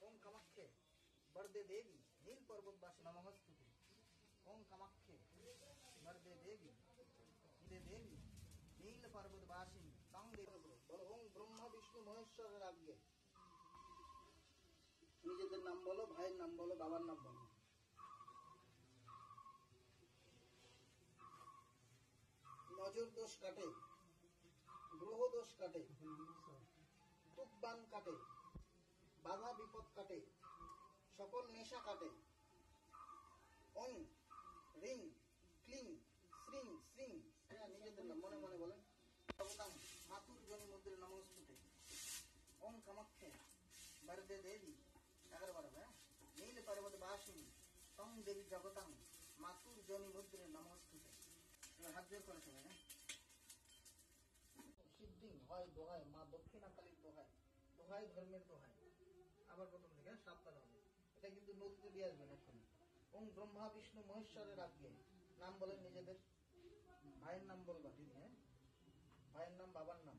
ওম কামাক্ষে বরদে দেবী নীল পর্বতবাসী নমস্তুতে। ওম কামাক্ষে বরদে দেবী দেবী নীল পর্বতবাসী তং দেব। বলো ওম ব্রহ্মা বিষ্ণু মহেশ্বরের আজ্ঞে। নিজেদের নাম বলো, ভাইয়ের নাম বলো, বাবার নাম বলো। নজর দোষ কাটে, গ্রহ দোষ কাটে, তুকবান কাটে, বাধা বিপদ কাটে, সকল নেশা কাটে। ওং রিং ক্লিং শ্রিং শ্রিং। নিজেদের নাম মনে মনে বলেন। মাতুর জনি মুদ্রে নমস্তুতে। ওম কামাক্ষে বরদে দেবী 11 বার হবে। নীল পর্বত বাসিনী তং দেবী জগতাং মাতুর জনি মুদ্রে নমস্তুতে। হাত জোর করে সবাই। হ্যাঁ, সিদ্ধি হয় দোহাই মা দক্ষিণা কালীর দোহাই, দোহাই ধর্মের দোহাই। আবার প্রথম থেকে সাবধান হবে, এটা কিন্তু নদীতে দিয়ে আসবেন এখন। ওম ব্রহ্মা বিষ্ণু মহেশ্বরের আজ্ঞে। নাম বলেন নিজেদের, ভাইয়ের নাম বলবা। ঠিক হ্যাঁ, ভাইয়ের নাম, বাবার নাম।